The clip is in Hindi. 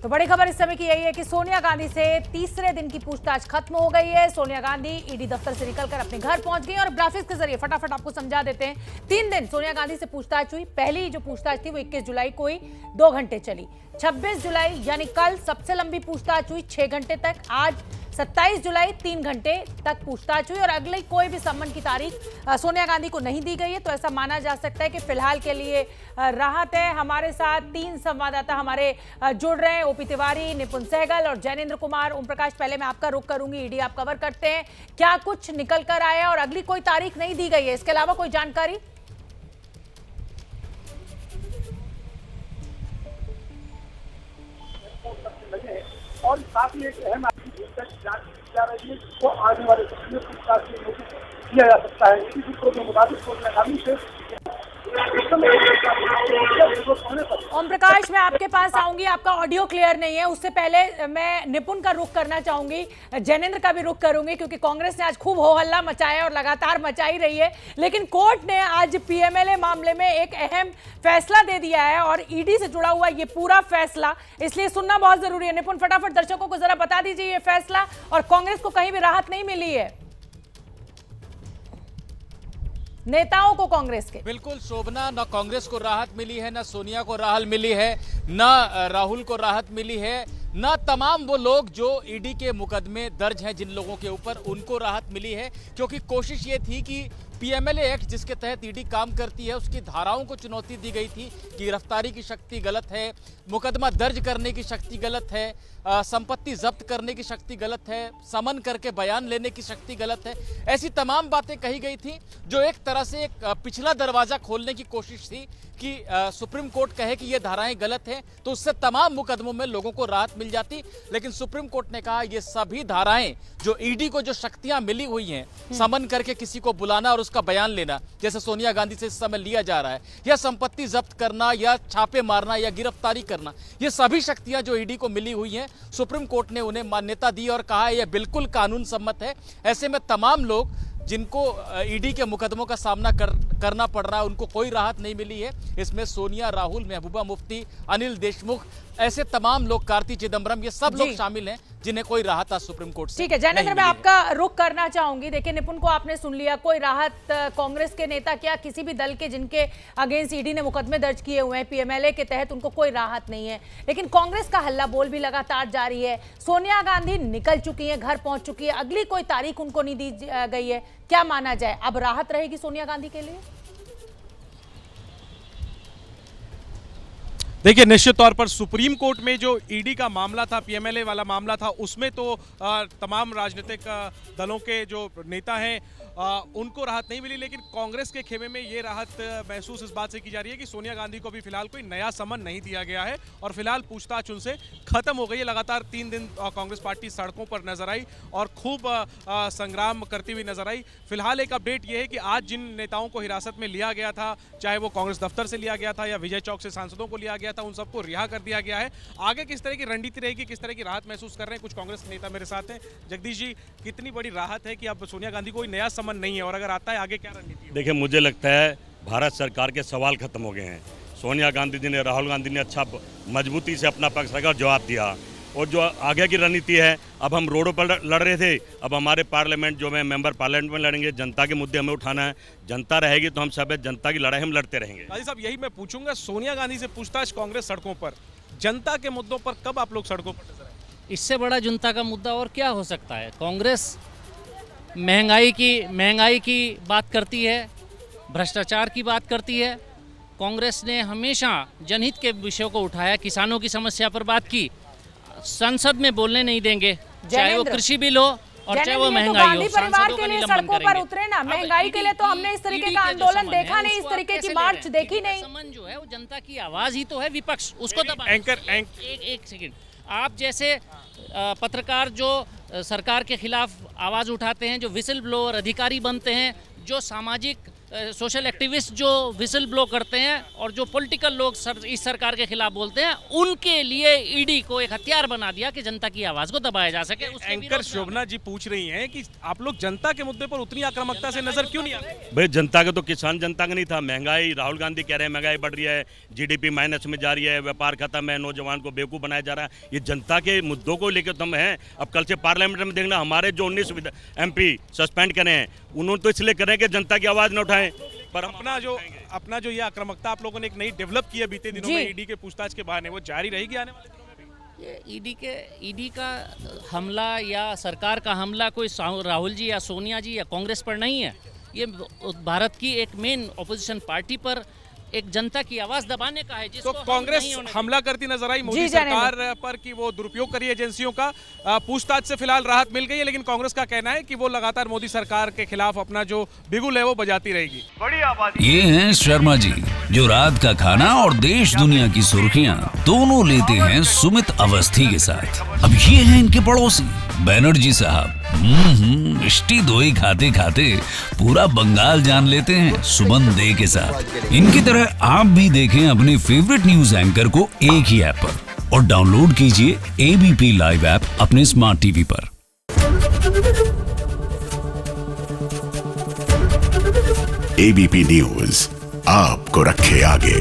तो बड़ी खबर इस समय की यही है कि सोनिया गांधी से तीसरे दिन की पूछताछ खत्म हो गई है। सोनिया गांधी ईडी दफ्तर से निकलकर अपने घर पहुंच गई और ग्राफिक्स के जरिए फटाफट आपको समझा देते हैं। 3 दिन सोनिया गांधी से पूछताछ हुई। पहली जो पूछताछ थी वो 21 जुलाई को ही 2 घंटे चली। 26 जुलाई यानी कल सबसे लंबी पूछताछ हुई 6 घंटे तक। आज 27 जुलाई 3 घंटे तक पूछताछ हुई और अगली कोई भी सम्मन की तारीख सोनिया गांधी को नहीं दी गई है। तो ऐसा माना जा सकता है कि फिलहाल के लिए राहत है। हमारे साथ 3 संवाददाता हमारे जुड़ रहे हैं, ओपी तिवारी, निपुण सहगल और जैनेन्द्र कुमार। ओम प्रकाश, पहले मैं आपका रुख करूंगी। ईडी आप कवर करते हैं, क्या कुछ निकल कर आया और अगली कोई तारीख नहीं दी गई है, इसके अलावा कोई जानकारी? और साथ ही एक अहम जांच की जा रही है, तो आने वाले समय में पूछताछ के नोटिस दिया जा सकता है। इसी सूत्रों के मुताबिक सोनिया गांधी से ओम प्रकाश, मैं आपके पास आऊंगी। आपका ऑडियो क्लियर नहीं है, उससे पहले मैं निपुण का रुख करना चाहूंगी, जैनेन्द्र का भी रुख करूंगी, क्योंकि कांग्रेस ने आज खूब हो हल्ला मचाया और लगातार मचा ही रही है। लेकिन कोर्ट ने आज पीएमएलए मामले में एक अहम फैसला दे दिया है और ईडी से जुड़ा हुआ ये पूरा फैसला, इसलिए सुनना बहुत जरूरी है। निपुण, फटाफट दर्शकों को जरा बता दीजिए ये फैसला, और कांग्रेस को कहीं भी राहत नहीं मिली है, नेताओं को कांग्रेस के। बिल्कुल शोभना, न कांग्रेस को राहत मिली है, न सोनिया को राहत मिली है, न राहुल को राहत मिली है, न तमाम वो लोग जो ईडी के मुकदमे दर्ज हैं जिन लोगों के ऊपर, उनको राहत मिली है। क्योंकि कोशिश ये थी कि पीएमएलए एक्ट जिसके तहत ईडी काम करती है उसकी धाराओं को चुनौती दी गई थी कि गिरफ्तारी की शक्ति गलत है, मुकदमा दर्ज करने की शक्ति गलत है, संपत्ति जब्त करने की शक्ति गलत है, समन करके बयान लेने की शक्ति गलत है। ऐसी तमाम बातें कही गई थी जो एक तरह से एक पिछला दरवाजा खोलने की कोशिश थी कि सुप्रीम कोर्ट कहे कि ये धाराएं गलत हैं तो उससे तमाम मुकदमों में लोगों को राहत मिल जाती। लेकिन सुप्रीम कोर्ट ने कहा ये सभी धाराएं जो ईडी को जो शक्तियां मिली हुई हैं, समन करके किसी को बुलाना और उसका बयान लेना, जैसे सोनिया गांधी से इस समय लिया जा रहा है, या संपत्ति जब्त करना, या छापे मारना, या गिरफ्तारी करना, ये सभी शक्तियां जो ईडी को मिली हुई हैं, सुप्रीम कोर्ट ने उन्हें मान्यता दी और कहा यह बिल्कुल कानून सम्मत है। ऐसे में तमाम लोग जिनको ईडी के मुकदमों का सामना करना पड़ रहा है उनको कोई राहत नहीं मिली है। इसमें सोनिया, राहुल, महबूबा मुफ्ती, अनिल देशमुख, ऐसे तमाम लोग, कार्ति चिदम्बरम, ये सब लोग शामिल हैं जिन्हें कोई राहत आज सुप्रीम कोर्ट से। ठीक है जैनेन्द्र, मैं आपका रुख करना चाहूंगी। देखिए निपुण को आपने सुन लिया, कोई राहत कांग्रेस के नेता क्या किसी भी दल के जिनके अगेंस्ट ईडी ने मुकदमे दर्ज किए हुए हैं पीएमएलए के तहत, उनको कोई राहत नहीं है। लेकिन कांग्रेस का हल्ला बोल भी लगातार जारी है। सोनिया गांधी निकल चुकी है, घर पहुंच चुकी है, अगली कोई तारीख उनको नहीं दी गई है। क्या माना जाए, अब राहत रहेगी सोनिया गांधी के लिए? देखिए, निश्चित तौर पर सुप्रीम कोर्ट में जो ईडी का मामला था, पीएमएलए वाला मामला था, उसमें तो तमाम राजनीतिक दलों के जो नेता हैं उनको राहत नहीं मिली। लेकिन कांग्रेस के खेमे में ये राहत महसूस इस बात से की जा रही है कि सोनिया गांधी को भी फिलहाल कोई नया समन नहीं दिया गया है और फिलहाल पूछताछ उनसे खत्म हो गई है। लगातार 3 दिन कांग्रेस पार्टी सड़कों पर नजर आई और खूब संग्राम करती हुई नजर आई। फिलहाल एक अपडेट ये है कि आज जिन नेताओं को हिरासत में लिया गया था, चाहे वो कांग्रेस दफ्तर से लिया गया था या विजय चौक से सांसदों को लिया गया था, उन सबको रिहा कर दिया गया है। आगे किस तरह की रणनीति रहेगी, किस तरह की राहत महसूस कर रहे हैं कुछ कांग्रेस नेता मेरे साथ हैं। जगदीश जी, कितनी बड़ी राहत है कि अब सोनिया गांधी को कोई नया समन नहीं है, और अगर आता है आगे क्या रणनीति? देखिए, मुझे लगता है भारत सरकार के सवाल खत्म हो गए हैं। सोनिया गांधी जी ने, राहुल गांधी ने अच्छा मजबूती से अपना पक्ष रखा और जवाब दिया। और जो आगे की रणनीति है, अब हम रोडों पर लड़ रहे थे, अब हमारे पार्लियामेंट जो मेंबर पार्लियामेंट में लड़ेंगे। जनता के मुद्दे हमें उठाना है, जनता रहेगी तो हम सब जनता की लड़ाई हम लड़ते रहेंगे। गांधी साहब, यही मैं पूछूंगा, सोनिया गांधी से पूछताछ, कांग्रेस सड़कों पर, जनता के मुद्दों पर कब आप लोग सड़कों पर नजर आए? इससे बड़ा जनता का मुद्दा और क्या हो सकता है? कांग्रेस महंगाई की बात करती है, भ्रष्टाचार की बात करती है। कांग्रेस ने हमेशा जनहित के विषयों को उठाया, किसानों की समस्या पर बात की। संसद में बोलने नहीं देंगे, चाहे वो कृषि बिल हो और चाहे वो महंगाई हो। परिवार के लिए सड़कों पर उतरे ना, महंगाई के लिए तो हमने इस तरीके का आंदोलन देखा नहीं, इस तरीके की मार्च देखी नहीं। समन जो है वो जनता की आवाज ही तो है, विपक्ष उसको दबा। एक सेकंड, आप जैसे पत्रकार जो सरकार के खिलाफ आवाज उठाते हैं, जो विसिल ब्लोअर अधिकारी बनते हैं, जो सामाजिक सोशल एक्टिविस्ट जो विसल ब्लो करते हैं और जो पॉलिटिकल लोग इस सरकार के खिलाफ बोलते हैं, उनके लिए ईडी को एक हथियार बना दिया कि जनता की आवाज को दबाया जा सके। एंकर शोभना जी पूछ रही हैं कि आप लोग जनता के मुद्दे पर उतनी आक्रामकता से नजर क्यों नहीं आते? भाई जनता का तो किसान जनता का नहीं था। महंगाई, राहुल गांधी कह रहे हैं महंगाई बढ़ रही है, जीडीपी माइनस में जा रही है, व्यापार खत्म है, नौजवान को बेवकूफ बनाया जा रहा है। ये जनता के मुद्दों को लेकर तो हम हैं। अब कल से पार्लियामेंट में देखना, हमारे जो 19 MP सस्पेंड करे हैं, उन्होंने तो इसलिए करें कि जनता की आवाज न उठाएं। पर अपना जो ये आक्रामकता आप लोगों ने एक नई डेवलप की है बीते दिनों जी। में ईडी के पूछताछ के बहाने, वो जारी रहेगी आने वाले दिनों में भी? ये ईडी का हमला या सरकार का हमला कोई राहुल जी या सोनिया जी या कांग्रेस पर नहीं है। ये भारत की एक मेन ऑपोजिशन पार्टी पर एक जनता की आवाज दबाने का है, तो जिसको हम कांग्रेस नहीं होने हमला करती नजर आई मोदी जी, जाने सरकार पर कि वो दुरुपयोग करी एजेंसियों का। पूछताछ से फिलहाल राहत मिल गई है, लेकिन कांग्रेस का कहना है कि वो लगातार मोदी सरकार के खिलाफ अपना जो बिगुल है वो बजाती रहेगी। ये हैं शर्मा जी, जो रात का खाना और देश दुनिया की सुर्खियां दोनों लेते हैं सुमित अवस्थी के साथ। अब ये हैं इनके पड़ोसी बनर्जी साहब। मिष्टी दोई खाते खाते पूरा बंगाल जान लेते हैं सुमन दे के साथ। इनकी तरह आप भी देखें अपने फेवरेट न्यूज एंकर को एक ही ऐप पर, और डाउनलोड कीजिए ABP लाइव ऐप अपने स्मार्ट टीवी पर। ABP न्यूज आपको रखे आगे।